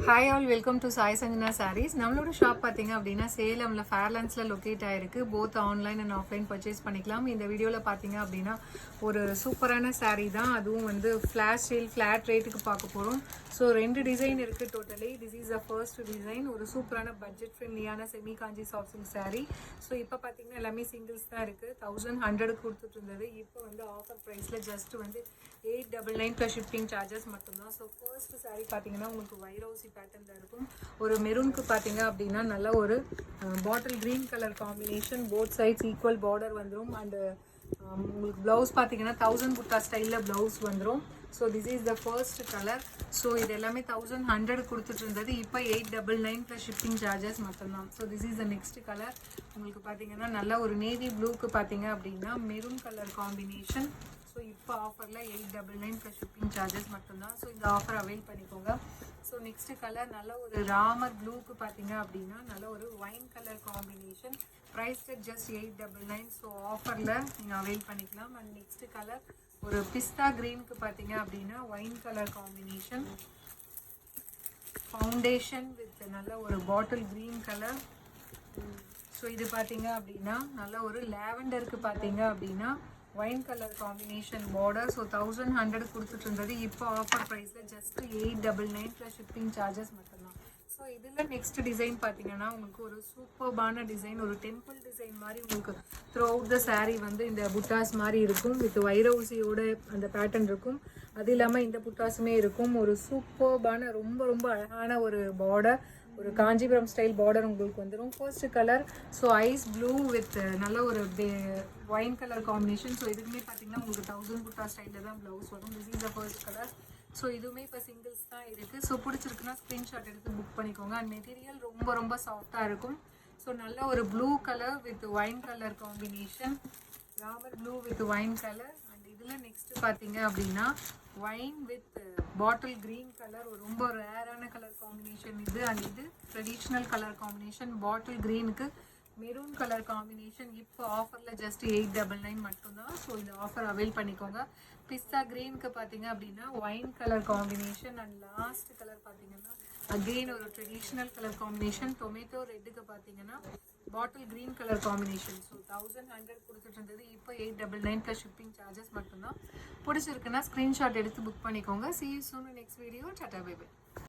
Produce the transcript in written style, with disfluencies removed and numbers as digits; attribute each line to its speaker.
Speaker 1: Hi all, welcome to Sai Sanjana Sarees. நம்மளோட shop பார்த்தீங்க அப்படின்னா சேலமில் ஃபேர்லாண்ட்ஸில் லொக்கேட் ஆகிருக்கு. Both online and offline purchase பண்ணிக்கலாம். இந்த வீடியோவில் பார்த்தீங்க அப்படின்னா ஒரு சூப்பரான சாரீ தான். அதுவும் வந்து ஃப்ளாஷ் சேல் ஃப்ளாட் ரேட்டுக்கு பார்க்க போகிறோம். ஸோ 2 டிசைன் இருக்குது totally. This is the first design. ஒரு சூப்பரான பட்ஜெட் ஃப்ரெண்ட்லியான செமி காஞ்சி சாஃப்ட் சில்க் சாரீ. ஸோ இப்போ பார்த்தீங்கன்னா எல்லாமே சிங்கிள்ஸ் தான் இருக்குது. 1100 கொடுத்துட்டு இருந்தது. இப்போ வந்து ஆஃபர் ப்ரைஸில் ஜஸ்ட் வந்து 899 ப்ளஸ் ஷிப்பிங் சார்ஜஸ் மட்டும்தான். ஸோ ஃபர்ஸ்ட் சாரீ பார்த்தீங்கன்னா உங்களுக்கு வைரோசி பேட்டர்ன்ல இருக்கும். ஒரு மெரூனுக்கு பார்த்தீங்க அப்படின்னா நல்ல ஒரு bottle green colour combination. Both sides equal border வந்துடும். அண்ட் உங்களுக்கு ப்ளவுஸ் பார்த்தீங்கன்னா 1000 புட்டா ஸ்டைலில் ப்ளவுஸ் வந்துடும். So this is the first colour. So இது எல்லாமே 1100 கொடுத்துட்டு இருந்தது. இப்போ 899 ப்ளஸ் ஷிப்பிங் சார்ஜஸ் மட்டும்தான். So this is the next colour. உங்களுக்கு பார்த்தீங்கன்னா நல்ல ஒரு நேவி ப்ளூக்கு பார்த்தீங்க அப்படின்னா மெரூன் கலர் காம்பினேஷன். ஸோ இப்போ ஆஃபரில் 899 ப்ளஸ் ஷிப்பிங் சார்ஜஸ் மட்டும்தான். ஸோ இந்த ஆஃபர் அவைல் பண்ணிக்கோங்க. ஸோ நெக்ஸ்ட் கலர் நல்ல ஒரு ராமர் ப்ளூக்கு பார்த்தீங்க அப்படின்னா நல்ல ஒரு wine colour combination. Price just 899. So ஆஃபரில் நீங்கள் அவைல் பண்ணிக்கலாம். அண்ட் நெக்ஸ்ட் கலர் ஒரு பிஸ்தா க்ரீனுக்கு பார்த்தீங்க அப்படின்னா wine colour combination. Foundation with நல்ல ஒரு பாட்டில் க்ரீன் கலர். ஸோ இது பார்த்தீங்க அப்படின்னா நல்ல ஒரு லேவண்டருக்கு பார்த்தீங்க அப்படின்னா wine colour combination border. So 1100 கொடுத்துட்டு இருந்தது. இப்போ ஆஃபர் ப்ரைஸில் ஜஸ்ட் 899 ப்ளஸ் ஷிப்பிங் சார்ஜஸ் மட்டும்தான். ஸோ இதில் நெக்ஸ்ட் டிசைன் பார்த்தீங்கன்னா உங்களுக்கு ஒரு சூப்பர்பான டிசைன். ஒரு டெம்பிள் டிசைன் மாதிரி உங்களுக்கு த்ரூ அவுட் த சாரீ வந்து இந்த புட்டாஸ் மாதிரி இருக்கும். வித் வைரவுசியோட அந்த பேட்டர்ன் இருக்கும். அது இல்லாமல் இந்த புட்டாஸுமே இருக்கும். ஒரு சூப்பர்பான ரொம்ப ரொம்ப அழகான ஒரு பார்டர். ஒரு காஞ்சிபுரம் ஸ்டைல் பார்டர் உங்களுக்கு வந்துடும். First colour so ice blue with நல்ல ஒரு ஒயின் கலர் காம்பினேஷன். ஸோ இதுவுமே பார்த்தீங்கன்னா உங்களுக்கு 1000 புட்டா ஸ்டைலில் தான் ப்ளவுஸ் வரும். This is the first colour. So இதுவுமே இப்போ சிங்கிள்ஸ் தான் இருக்குது. ஸோ பிடிச்சிருக்குன்னா ஸ்க்ரீன்ஷாட் எடுத்து புக் பண்ணிக்கோங்க. அண்ட் மெட்டீரியல் ரொம்ப ரொம்ப சாஃப்டாக இருக்கும். ஸோ நல்ல ஒரு blue colour with wine colour combination. Ramar blue with wine colour. And இதில் நெக்ஸ்ட் பார்த்தீங்க அப்படின்னா wine with bottle green colour. ஒரு ரொம்ப ரேரான கலர் காம்பினேஷன் இது. அண்ட் இது ட்ரெடிஷ்னல் கலர் காம்பினேஷன். பாட்டில் க்ரீனுக்கு மெரூன் கலர் காம்பினேஷன். இப்போ ஆஃபரில் ஜஸ்ட் 899 மட்டும்தான். ஸோ இந்த ஆஃபர் அவைல் பண்ணிக்கோங்க. பிஸ்தா க்ரீனுக்கு பார்த்தீங்க அப்படின்னா wine colour combination. And last colour பார்த்தீங்கன்னா அகெயின் ஒரு ட்ரெடிஷ்னல் கலர் காம்பினேஷன். டொமேட்டோ ரெட்டுக்கு பார்த்தீங்கன்னா bottle green colour combination. So 1100 கொடுத்துட்டு இருந்தது. இப்போ 899 ப்ளஸ் ஷிப்பிங் சார்ஜஸ் மட்டும்தான். பிடிச்சிருக்குன்னா ஸ்க்ரீன்ஷாட் எடுத்து புக் பண்ணிக்கோங்க. See you soon in next video. Tata, bye bye.